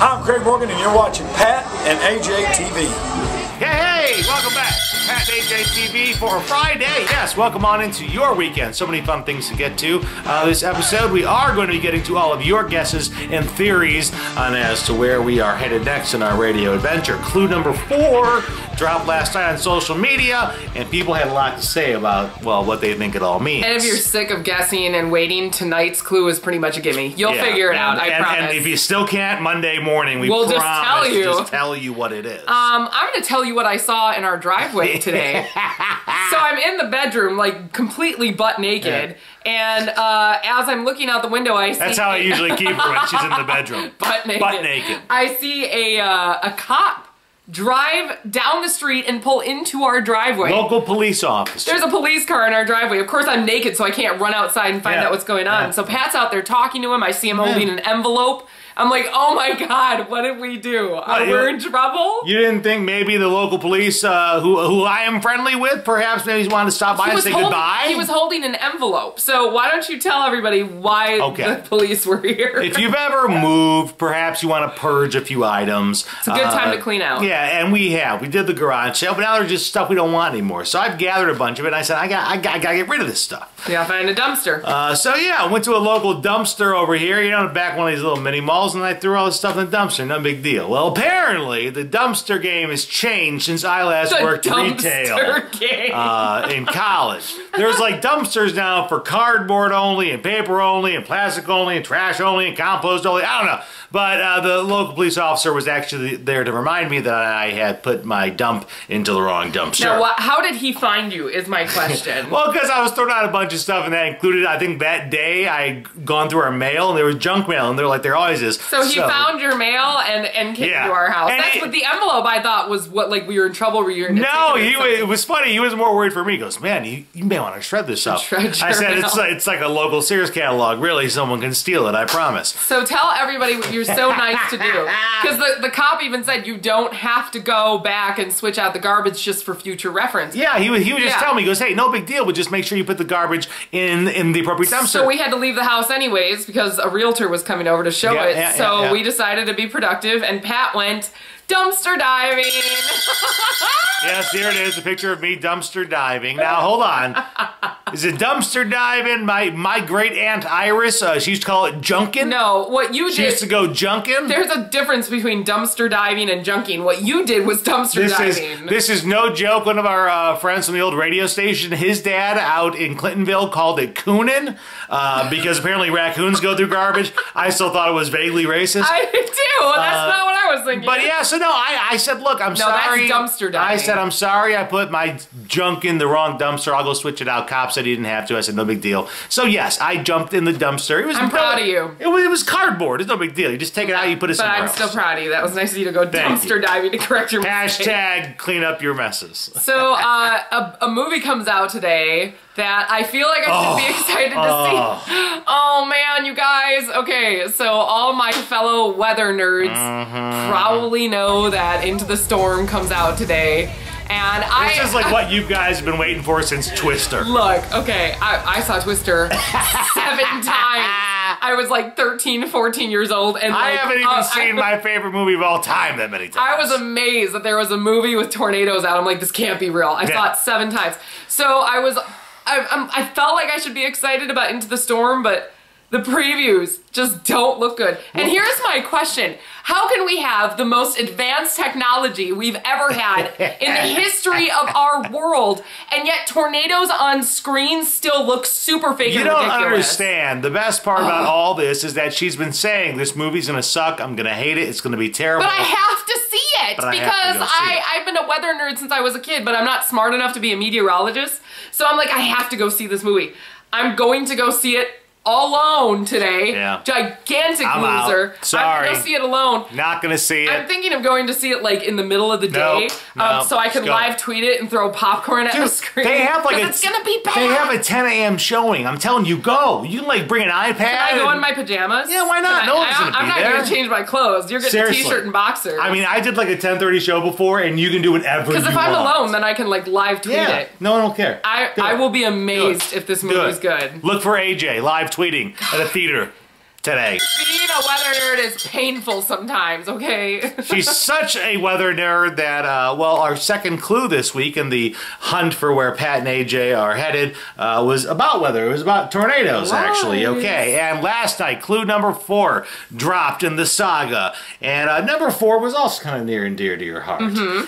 I'm Craig Morgan, and you're watching Pat and AJ TV. Hey, welcome back. Pat and AJ TV for Friday. Yes, welcome on into your weekend. So many fun things to get to. This episode, we are going to be getting to all of your guesses and theories on as to where we are headed next in our radio adventure. Clue number 4 dropped last night on social media, and people had a lot to say about, well, what they think it all means. And if you're sick of guessing and waiting, tonight's clue is pretty much a gimme. You'll figure it out, I promise. And if you still can't, Monday morning, we'll just tell you what it is. I'm going to tell you what I saw in our driveway today. So I'm in the bedroom, like, completely butt naked, and as I'm looking out the window, I see... That's how I usually keep her when she's in the bedroom. Butt naked. Butt naked. I see a cop drive down the street and pull into our driveway. Local police officer. There's a police car in our driveway. Of course, I'm naked, so I can't run outside and find out what's going on. So Pat's out there talking to him. I see him holding an envelope. I'm like, oh my God, what did we do? We're in trouble? You didn't think maybe the local police, who I am friendly with, perhaps maybe he wanted to stop by and say goodbye? He was holding an envelope. So why don't you tell everybody why the police were here? If you've ever moved, perhaps you want to purge a few items. It's a good time to clean out. Yeah, and we have. We did the garage sale, but now there's just stuff we don't want anymore. So I've gathered a bunch of it, and I said, I gotta get rid of this stuff. Yeah, find a dumpster. So yeah, I went to a local dumpster over here, you know, back one of these little mini malls, and I threw all this stuff in the dumpster. No big deal. Well, apparently, the dumpster game has changed since I last worked retail in college. There's like dumpsters now for cardboard only, and paper only, and plastic only, and trash only, and compost only. I don't know. But the local police officer was actually there to remind me that I had put my dump into the wrong dumpster. Now, how did he find you, is my question. Well, because I was throwing out a bunch of stuff, and that included, I think that day, I had gone through our mail, and there was junk mail, and there always is. So he found your mail and came to our house. And that's what the envelope I thought was what, like, we were in trouble. No, it was funny. He was more worried for me. He goes, man, you may want to shred this up. I said, it's like a local Sears catalog. Really, someone can steal it, I promise. So tell everybody what you're so nice to do. Because the cop even said you don't have to go back and switch out the garbage just for future reference. Yeah, he would just tell me, he goes, hey, no big deal, but just make sure you put the garbage in the appropriate dumpster. So we had to leave the house anyways because a realtor was coming over to show it. So we decided to be productive, and Pat went dumpster diving. Yes, here it is, a picture of me dumpster diving. Now, hold on. Is it dumpster diving? My great aunt Iris, she used to call it junking. No, what you did... She used to go junking. There's a difference between dumpster diving and junking. What you did was dumpster diving. This is no joke. One of our friends from the old radio station, his dad out in Clintonville called it cooning because apparently raccoons go through garbage. I still thought it was vaguely racist. I do. That's not what I was thinking. But yeah, so no, I said, look, I'm sorry. No, that's dumpster diving. I said, I'm sorry I put my junk in the wrong dumpster. I'll go switch it out. Cop said he didn't have to. I said, no big deal. So yes, I jumped in the dumpster. I'm proud of you. It was cardboard. It's no big deal. You just take it out, you put it somewhere else. But I'm still proud of you. That was nice of you to go dumpster diving to correct your mistake. Hashtag clean up your messes. So a movie comes out today that I feel like I should be excited to see. Oh man, you guys. Okay, so all my fellow weather nerds probably know that Into the Storm comes out today. And this is like what you guys have been waiting for since Twister. Look, okay, I saw Twister 7 times. I was like 13, 14 years old. And I haven't even seen my favorite movie of all time that many times. I was amazed that there was a movie with tornadoes out. I'm like, this can't be real. I saw it 7 times. So I felt like I should be excited about Into the Storm, but the previews just don't look good. And here's my question. How can we have the most advanced technology we've ever had in the history of our world, and yet tornadoes on screen still look super fake and ridiculous? You don't understand. The best part about all this is that she's been saying, this movie's gonna suck, I'm gonna hate it, it's gonna be terrible. But I have to see it because I've been a weather nerd since I was a kid, but I'm not smart enough to be a meteorologist. So I'm like, I have to go see this movie. I'm going to go see it alone today. Yeah. Gigantic I'm loser. Out. Sorry. I'm gonna go see it alone. Not gonna see it. I'm thinking of going to see it like in the middle of the day, so I can live tweet it and throw popcorn at the screen. They have like it's gonna be bad. They have a 10 a.m. showing. I'm telling you, go. You can like bring an iPad. Can I go in my pajamas? Yeah, why not? No one's gonna be there. I'm not gonna change my clothes. You're getting a t-shirt and boxers. I mean, I did like a 10:30 show before, and you can do whatever you want. Because if I'm alone, then I can like live tweet it. No one will care. I will be amazed if this movie's good. Look for AJ live tweeting at a theater. today. Being a weather nerd is painful sometimes, okay? She's such a weather nerd that, well, our second clue this week in the hunt for where Pat and AJ are headed was about weather. It was about tornadoes, actually, okay? And last night, clue number 4 dropped in the saga. And number 4 was also kind of near and dear to your heart.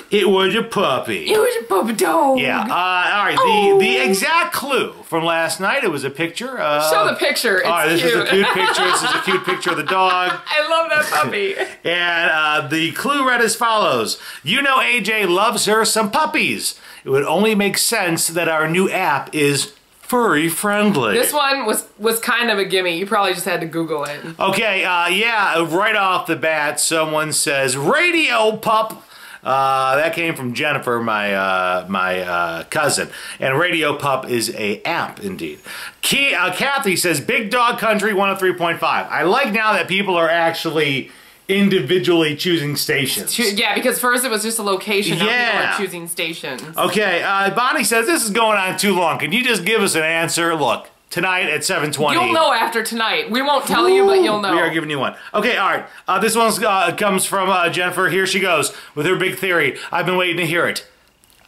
It was a puppy. It was a puppy dog. Yeah, all right, the exact clue from last night, it was a picture. Show the picture, it's all right, this cute. is a cute picture. This is a cute picture of the dog. I love that puppy. And the clue read as follows. You know AJ loves her some puppies. It would only make sense that our new app is furry friendly. This one was kind of a gimme. You probably just had to Google it. Okay, yeah, right off the bat, someone says, Radio Pup. That came from Jennifer, my cousin. And Radio Pup is a app, indeed. Kathy says, Big Dog Country 103.5. I like now that people are actually individually choosing stations. Yeah, because first it was just a location. Now Yeah. people are choosing stations. Okay, Bonnie says, this is going on too long. Can you just give us an answer? Look, tonight at 7:20. You'll know after tonight. We won't tell you, but you'll know. We are giving you one. Okay, all right. This one comes from Jennifer. Here she goes with her big theory. I've been waiting to hear it.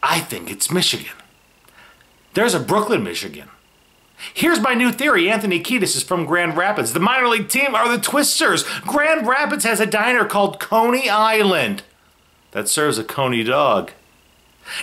I think it's Michigan. There's a Brooklyn, Michigan. Here's my new theory. Anthony Kiedis is from Grand Rapids. The minor league team are the Twisters. Grand Rapids has a diner called Coney Island that serves a Coney dog.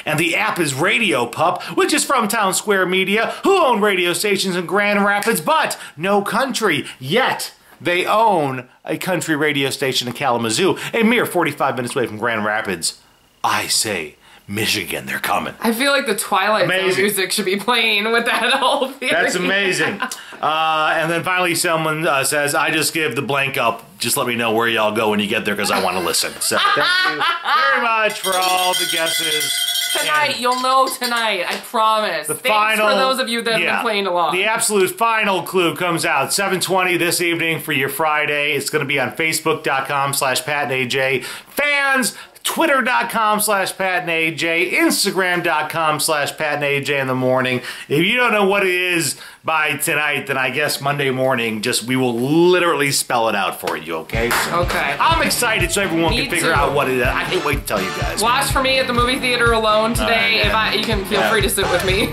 And the app is Radio Pup, which is from Town Square Media, who own radio stations in Grand Rapids, but no country. Yet, they own a country radio station in Kalamazoo, a mere 45 minutes away from Grand Rapids. I say, Michigan, they're coming. I feel like the Twilight Zone music should be playing with that whole theory. That's amazing. And then finally someone says, I just give the blank up. Just let me know where y'all go when you get there because I want to listen. So thank you very much for all the guesses. Tonight, you'll know tonight, I promise. Thanks for those of you that have been playing along. The absolute final clue comes out 7:20 this evening for your Friday. It's going to be on Facebook.com/Pat and AJ. Fans, Twitter.com/Pat and AJ, Instagram.com/Pat and AJ in the morning. If you don't know what it is by tonight, then I guess Monday morning, we will literally spell it out for you, okay? So okay. I'm excited so everyone can figure out what it is. I can't wait to tell you guys. Watch for me at the movie theater alone today. You can feel free to sit with me.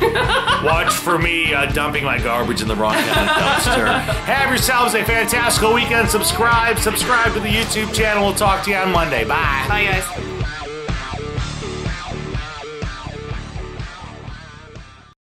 Watch for me dumping my garbage in the wrong kind of dumpster. Have yourselves a fantastical weekend. Subscribe to the YouTube channel. We'll talk to you on Monday. Bye. Bye, guys.